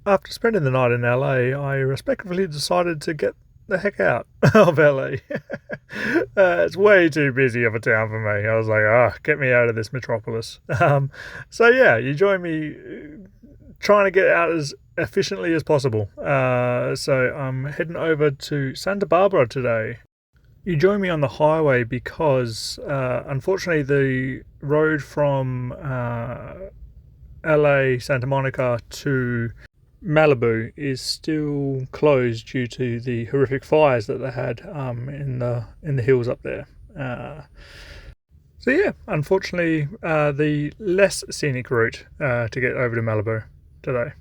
After spending the night in LA, I respectfully decided to get the heck out of LA. It's way too busy of a town for me. I was like, get me out of this metropolis. So yeah, you join me trying to get out as efficiently as possible. So I'm heading over to Santa Barbara today. You join me on the highway because, unfortunately, the road from LA Santa Monica to Malibu is still closed due to the horrific fires that they had in the hills up there. Uh, so yeah, unfortunately, the less scenic route to get over to Malibu today.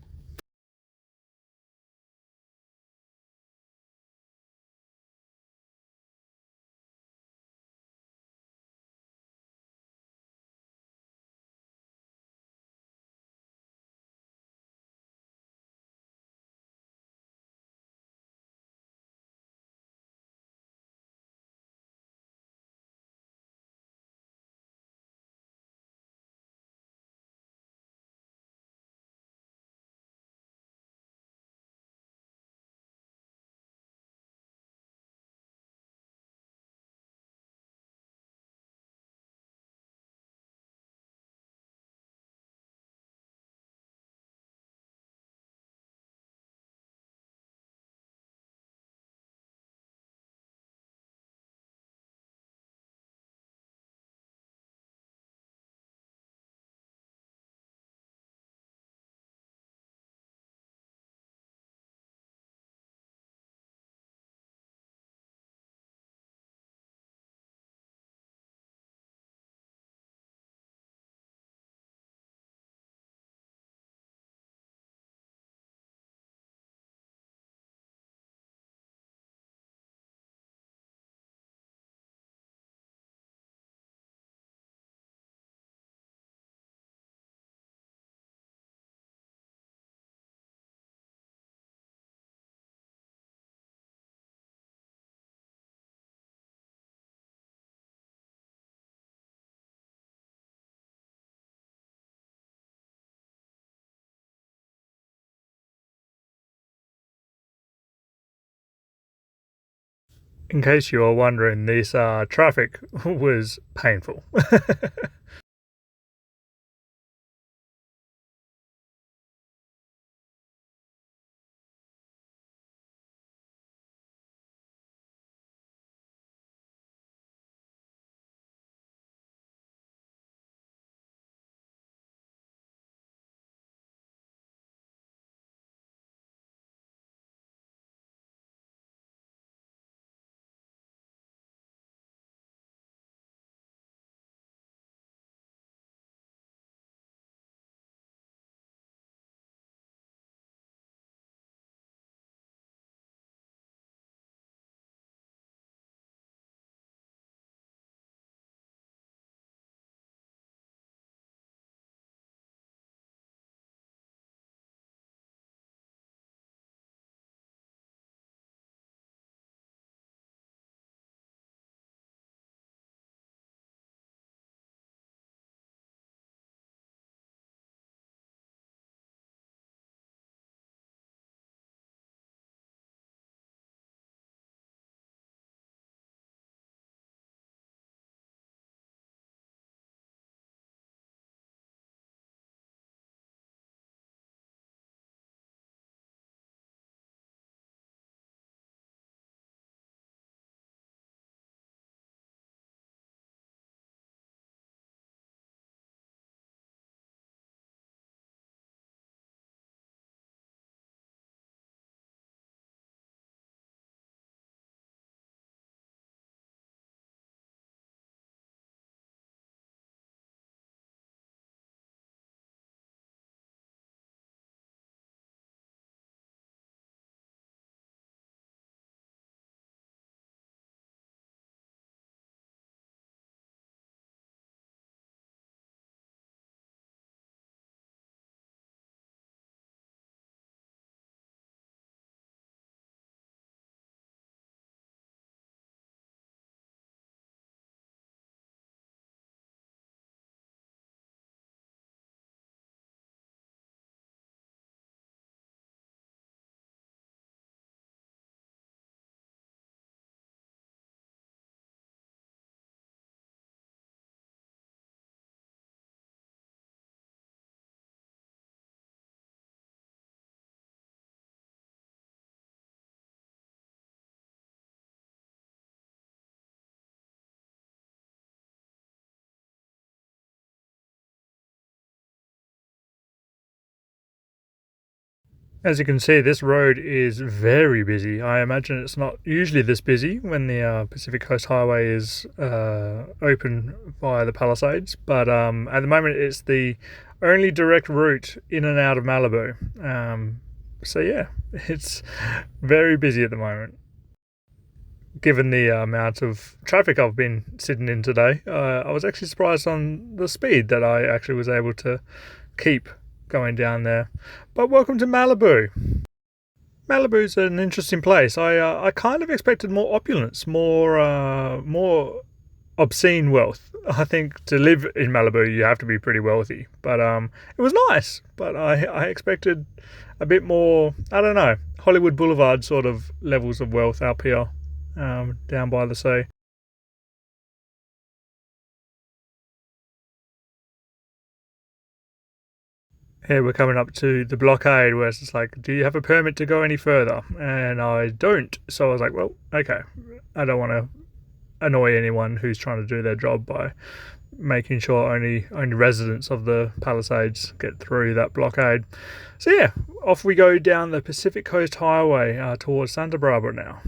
In case you are wondering, this traffic was painful. As you can see, this road is very busy. I imagine it's not usually this busy when the Pacific Coast Highway is open via the Palisades, but at the moment it's the only direct route in and out of Malibu. So yeah, it's very busy at the moment. Given the amount of traffic I've been sitting in today, I was actually surprised on the speed that I actually was able to keep going down there. But welcome to Malibu. Malibu's an interesting place. I kind of expected more opulence, more obscene wealth. I think to live in Malibu you have to be pretty wealthy. But it was nice. But I expected a bit more. I don't know, Hollywood Boulevard sort of levels of wealth up here, down by the sea. Here we're coming up to the blockade where it's just like, do you have a permit to go any further? And I don't. So I was like, well, okay. I don't want to annoy anyone who's trying to do their job by making sure only residents of the Palisades get through that blockade. So yeah, off we go down the Pacific Coast Highway towards Santa Barbara now.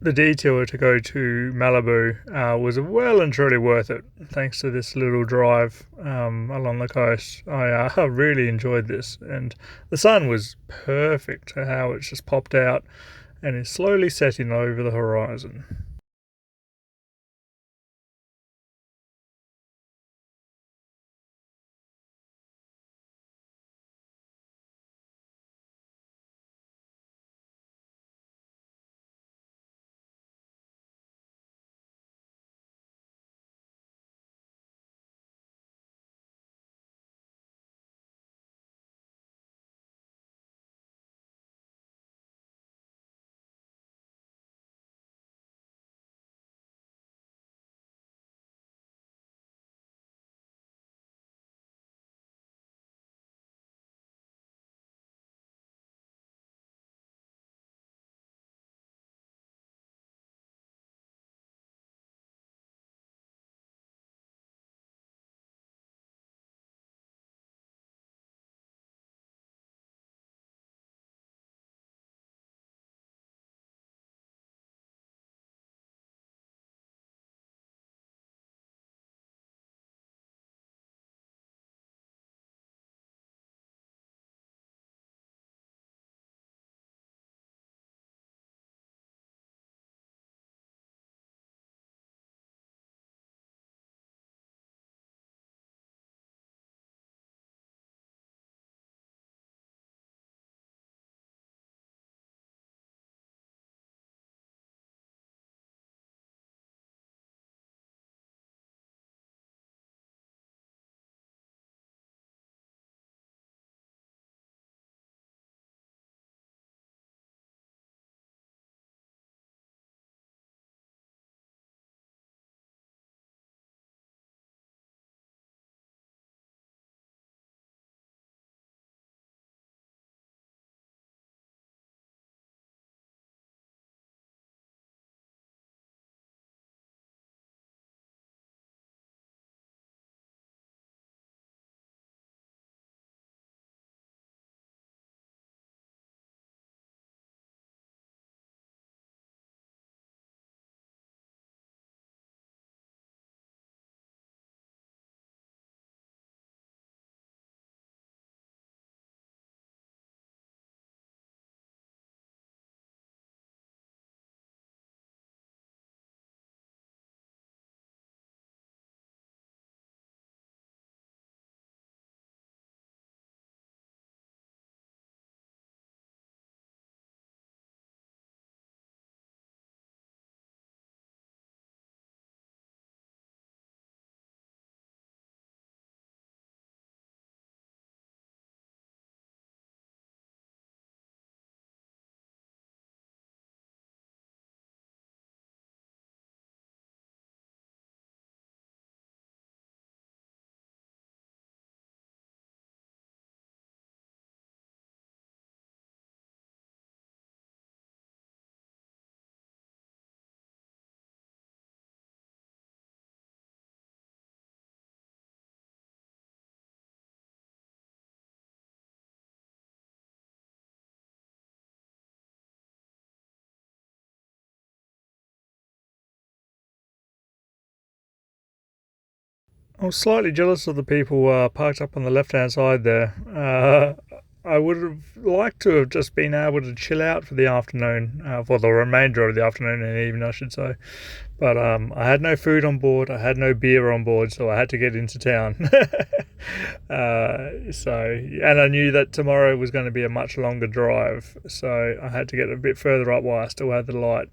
The detour to go to Malibu was well and truly worth it, thanks to this little drive along the coast. I really enjoyed this, and the sun was perfect. How it's just popped out and is slowly setting over the horizon. I was slightly jealous of the people parked up on the left-hand side there. I would have liked to have just been able to chill out for the afternoon, for the remainder of the afternoon and evening, I should say. But I had no food on board, I had no beer on board, so I had to get into town. And I knew that tomorrow was going to be a much longer drive, so I had to get a bit further up while I still had the light.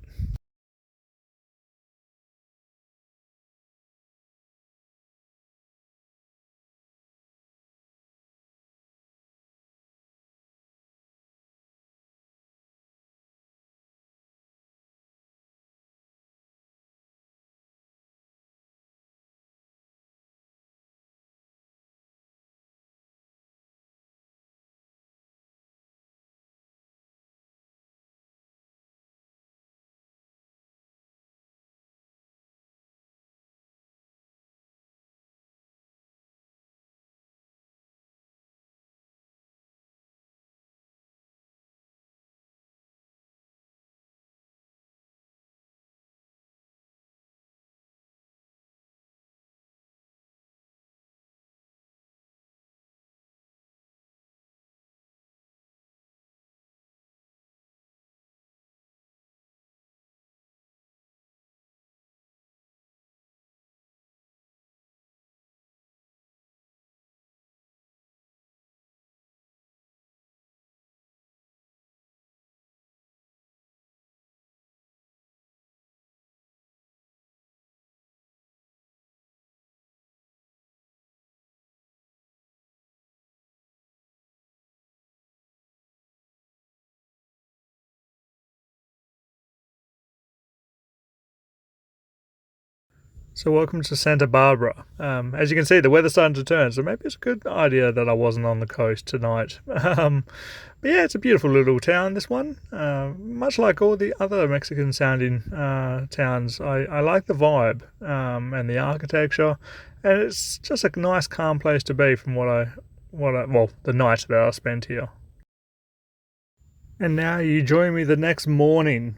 So welcome to Santa Barbara. As you can see, the weather's starting to turn, so maybe it's a good idea that I wasn't on the coast tonight. But yeah, it's a beautiful little town, this one. Much like all the other Mexican-sounding towns, I like the vibe and the architecture, and it's just a nice, calm place to be from well, the night that I spent here. And now you join me the next morning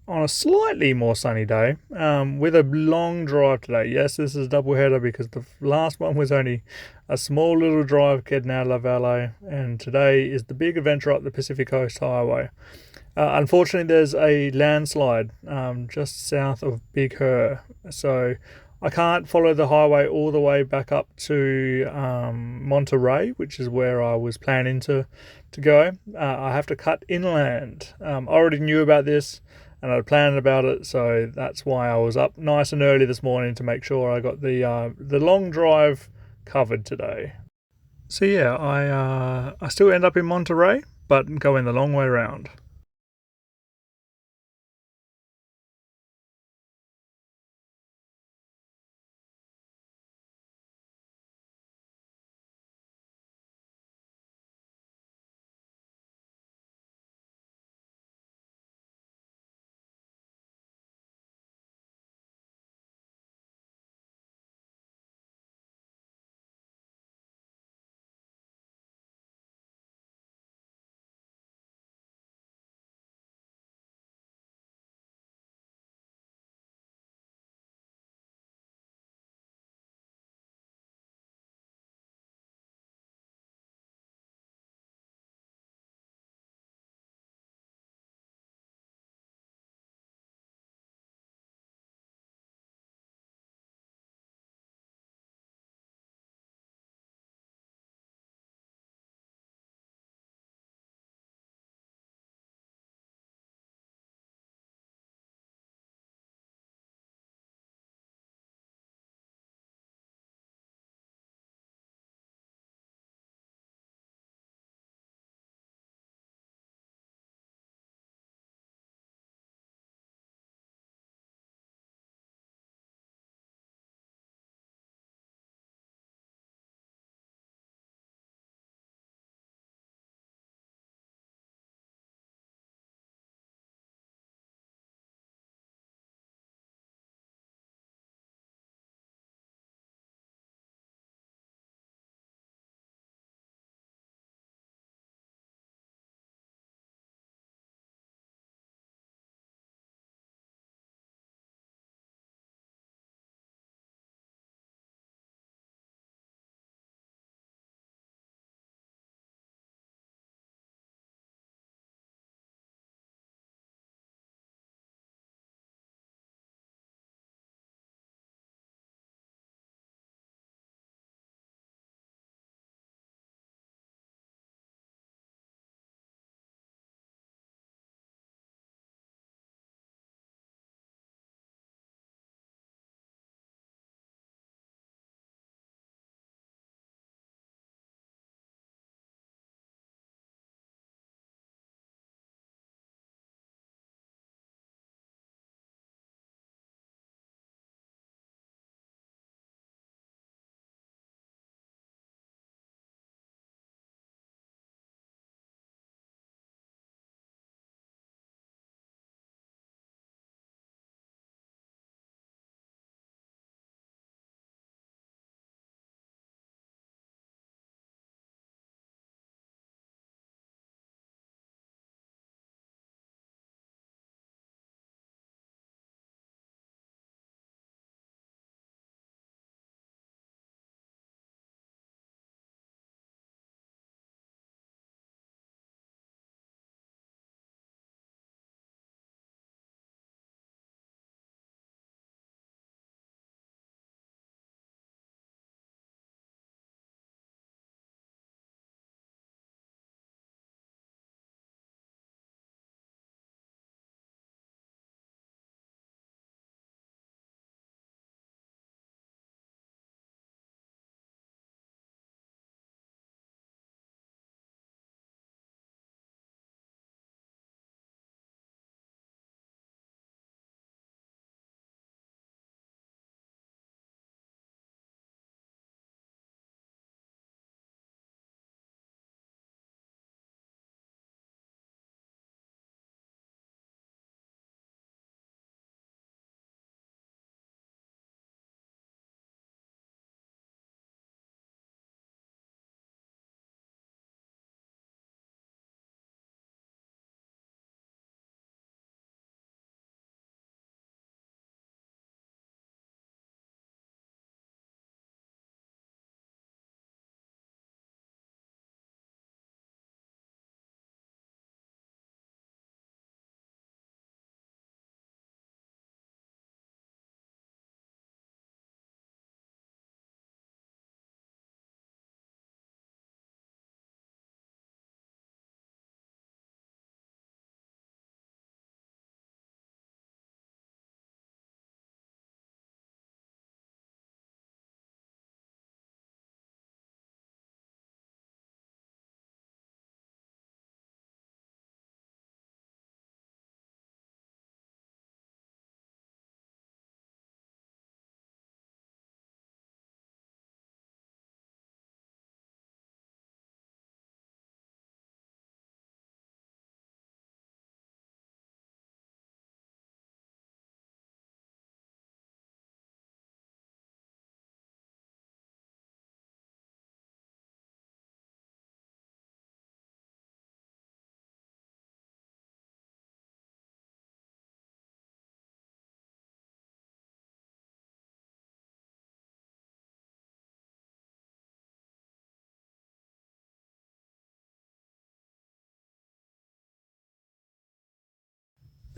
on a slightly more sunny day with a long drive today. Yes, this is a double header because the last one was only a small little drive getting out of La Valle, and today is the big adventure up the Pacific Coast Highway. Unfortunately, there's a landslide just south of Big Sur, so I can't follow the highway all the way back up to Monterey, which is where I was planning to go. I have to cut inland. I already knew about this and I'd planned about it, so that's why I was up nice and early this morning to make sure I got the long drive covered today. So yeah, I still end up in Monterey, but going the long way round.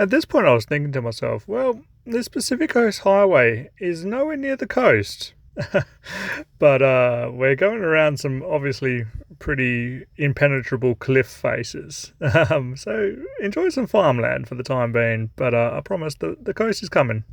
At this point, I was thinking to myself, well, this Pacific Coast Highway is nowhere near the coast. But we're going around some obviously pretty impenetrable cliff faces. So enjoy some farmland for the time being, but I promise the coast is coming.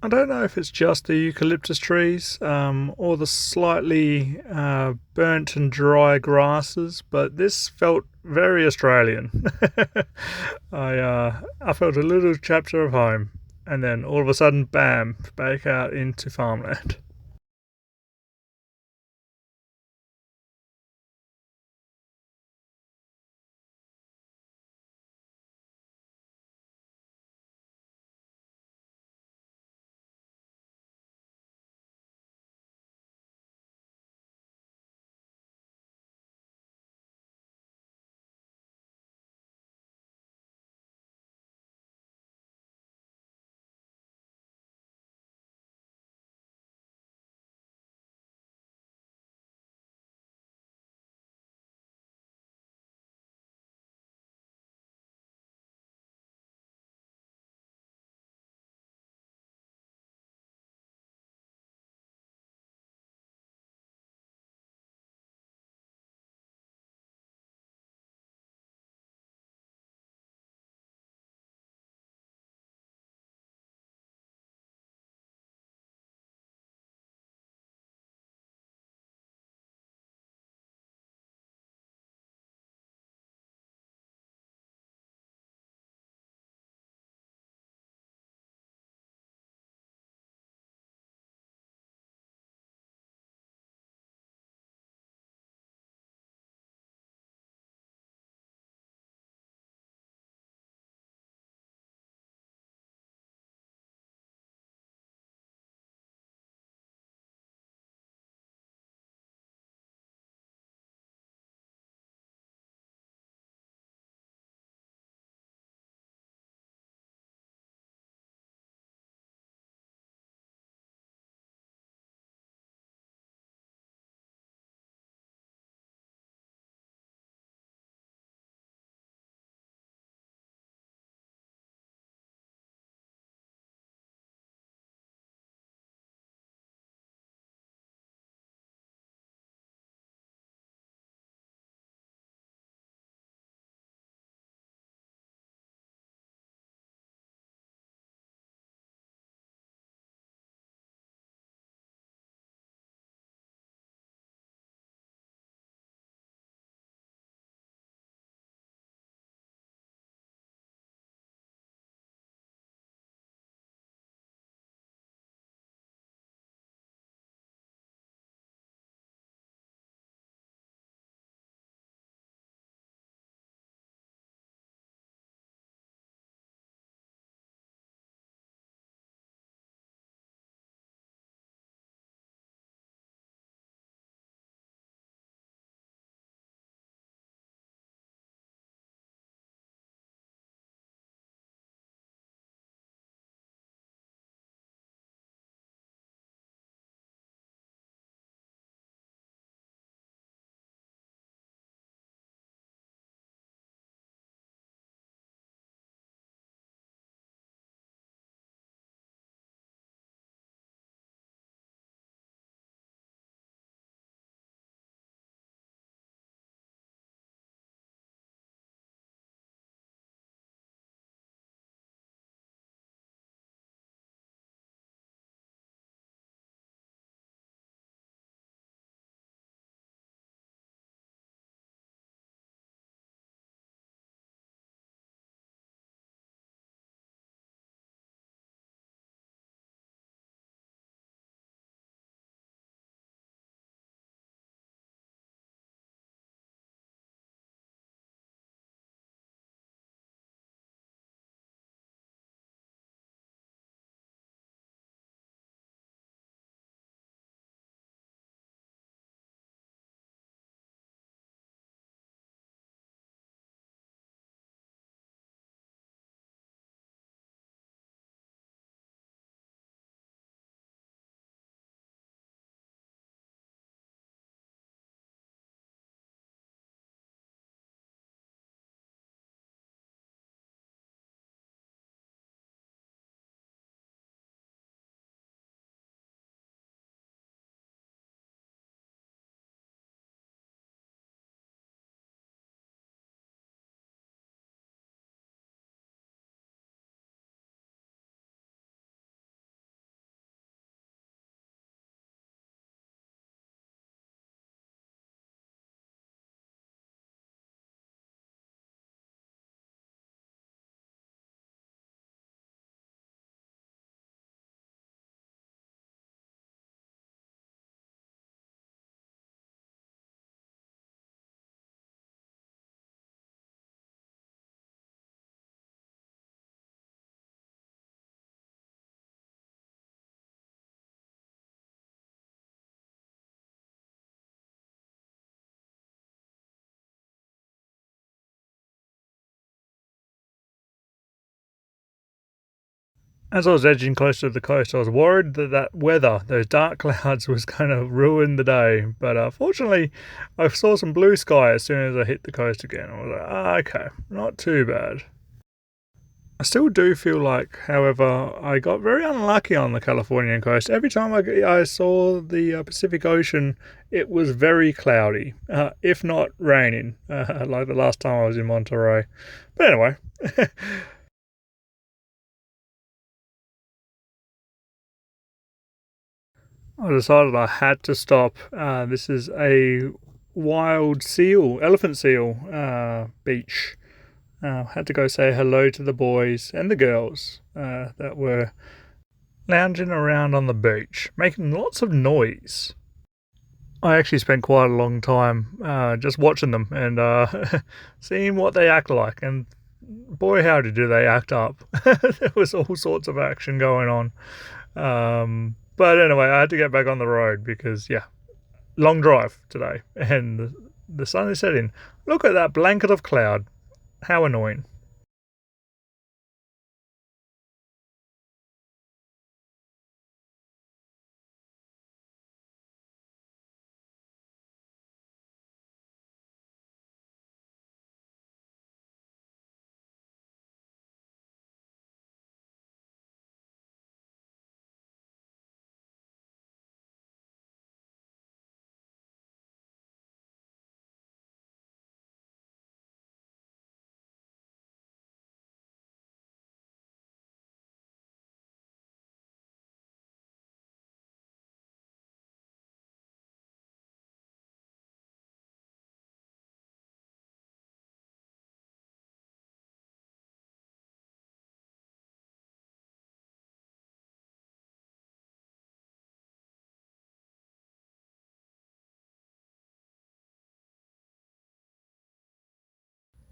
I don't know if it's just the eucalyptus trees or the slightly burnt and dry grasses, but this felt very Australian. I felt a little chapter of home, and then all of a sudden, bam, back out into farmland. As I was edging closer to the coast, I was worried that that weather, those dark clouds, was going to ruin the day. But fortunately, I saw some blue sky as soon as I hit the coast again. I was like, okay, not too bad. I still do feel like, however, I got very unlucky on the Californian coast. Every time I saw the Pacific Ocean, it was very cloudy, if not raining, like the last time I was in Monterey. But anyway, I decided I had to stop. This is a wild seal, elephant seal beach. Had to go say hello to the boys and the girls that were lounging around on the beach, making lots of noise. I actually spent quite a long time just watching them and seeing what they act like. And boy, howdy, do they act up. There was all sorts of action going on. But anyway, I had to get back on the road because, yeah, long drive today. And the sun is setting. Look at that blanket of cloud. How annoying.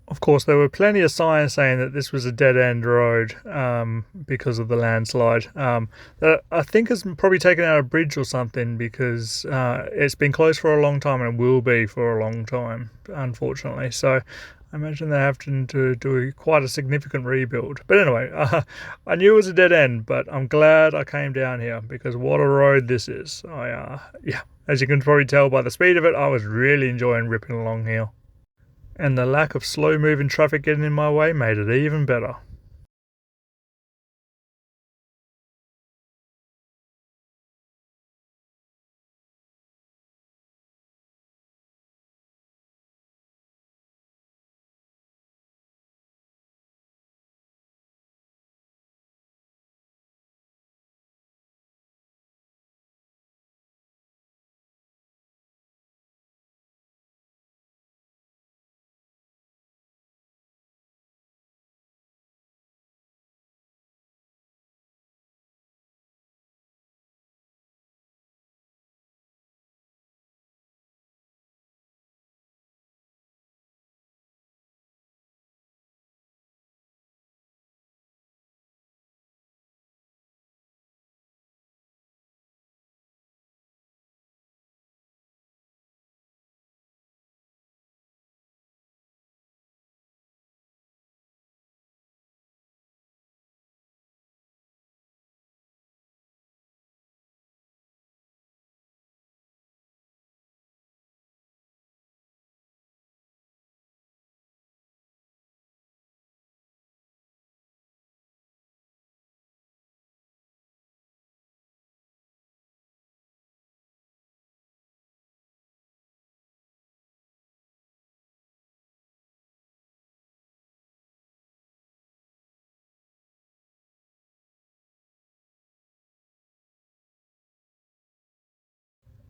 Of course, there were plenty of signs saying that this was a dead end road because of the landslide. That I think has probably taken out a bridge or something because it's been closed for a long time and it will be for a long time, unfortunately. So I imagine they're having to do quite a significant rebuild. But anyway, I knew it was a dead end, but I'm glad I came down here because what a road this is. Yeah, as you can probably tell by the speed of it, I was really enjoying ripping along here. And the lack of slow moving traffic getting in my way made it even better.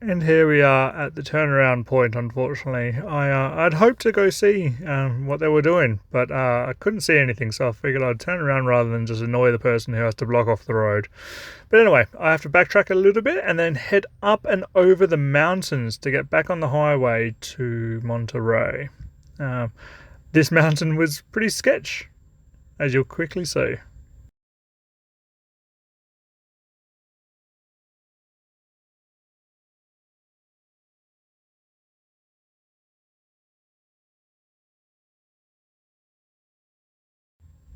And here we are at the turnaround point, unfortunately. I'd hoped to go see what they were doing, but I couldn't see anything, so I figured I'd turn around rather than just annoy the person who has to block off the road. But anyway, I have to backtrack a little bit and then head up and over the mountains to get back on the highway to Monterey. Uh, this mountain was pretty sketch, as you'll quickly see.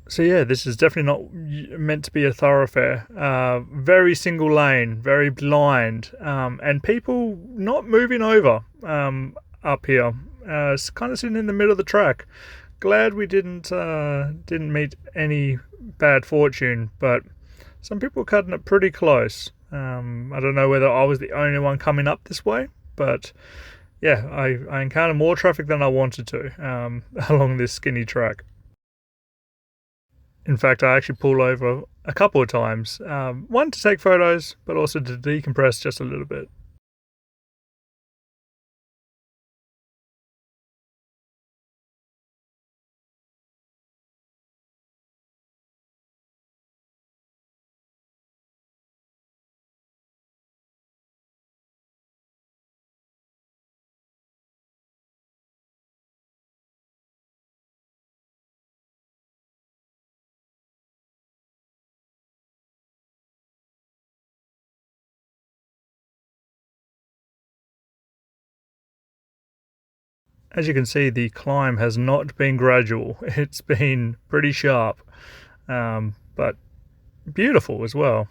So yeah, this is definitely not meant to be a thoroughfare. Very single lane, very blind, and people not moving over up here. It's kind of sitting in the middle of the track. Glad we didn't meet any bad fortune, but some people were cutting it pretty close. I don't know whether I was the only one coming up this way, but yeah, I encountered more traffic than I wanted to along this skinny track. In fact, I actually pull over a couple of times. One to take photos, but also to decompress just a little bit. As you can see, the climb has not been gradual. It's been pretty sharp, but beautiful as well.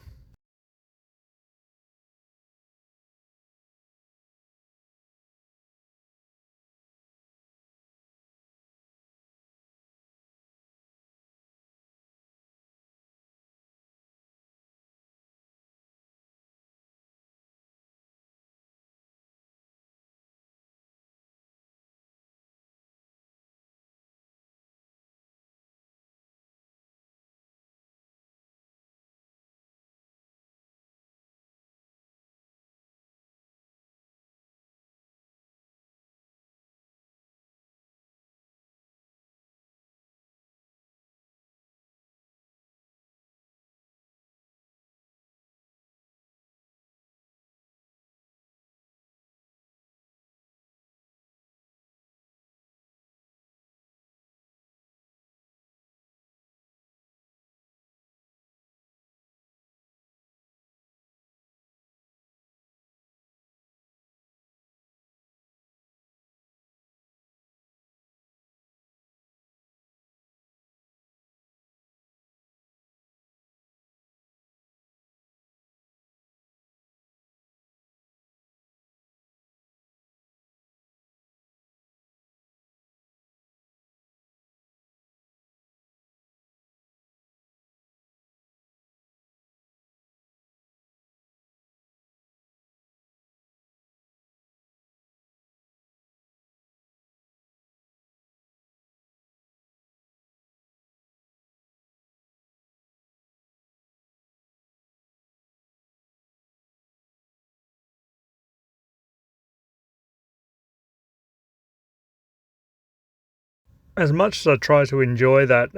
As much as I try to enjoy that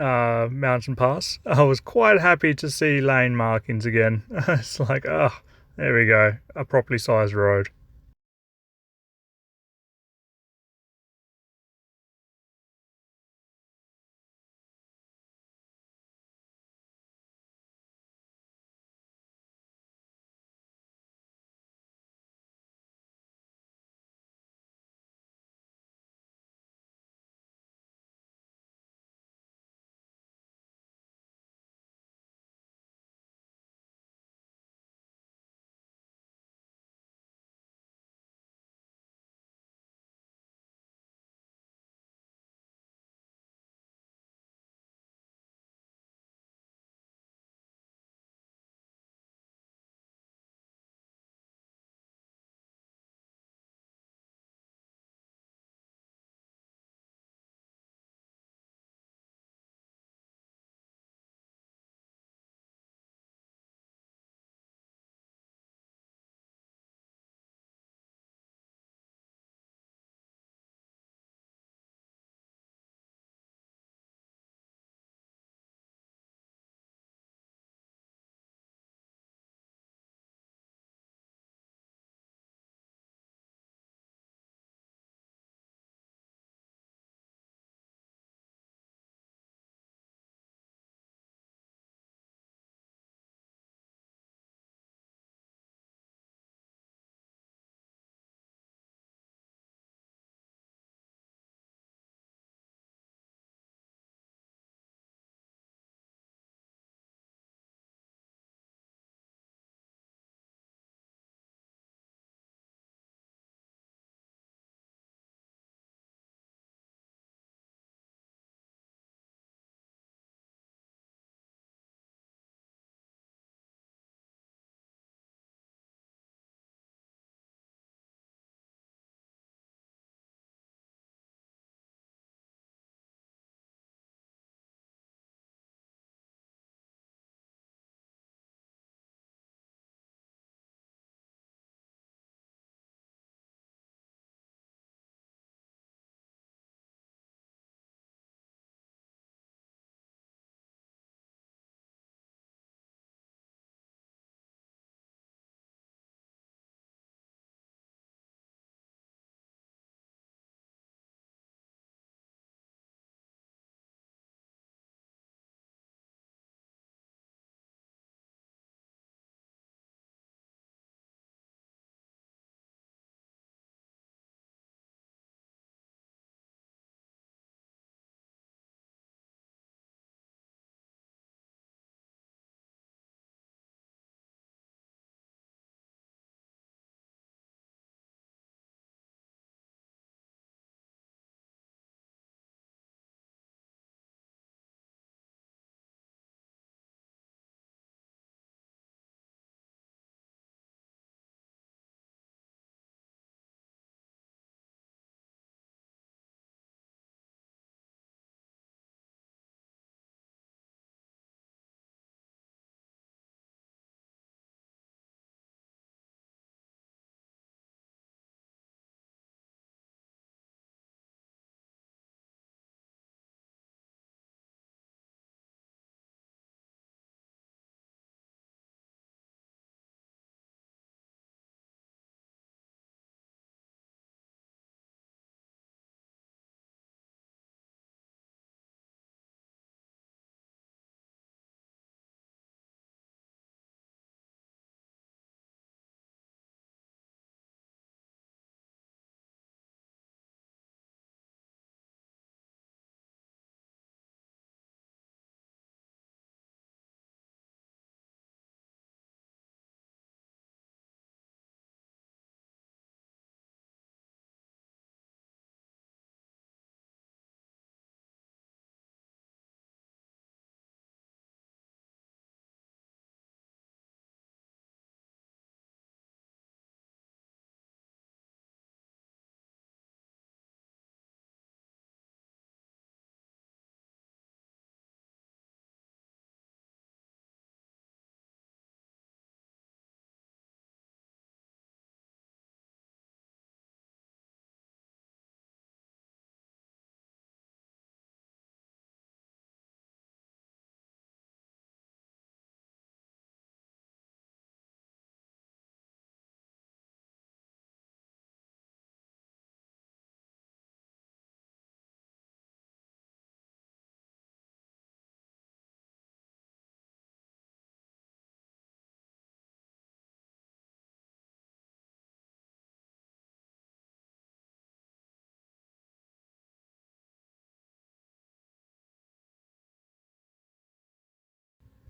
mountain pass, I was quite happy to see lane markings again. It's like, oh, there we go, a properly sized road.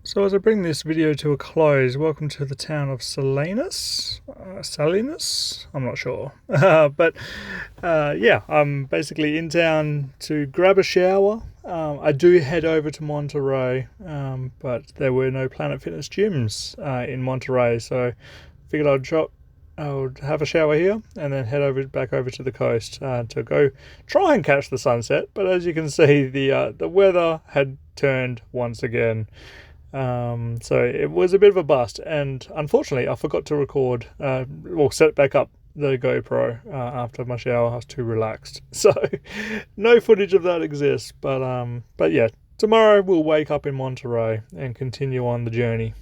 So as I bring this video to a close, welcome to the town of Salinas? Salinas? I'm not sure. Yeah, I'm basically in town to grab a shower. I do head over to Monterey, but there were no Planet Fitness gyms in Monterey, so I figured I would have a shower here and then head back over to the coast to go try and catch the sunset. But as you can see, the weather had turned once again. So it was a bit of a bust, and unfortunately I forgot to record or set back up the GoPro after my shower. I was too relaxed, so no footage of that exists. But yeah, tomorrow we'll wake up in Monterey and continue on the journey.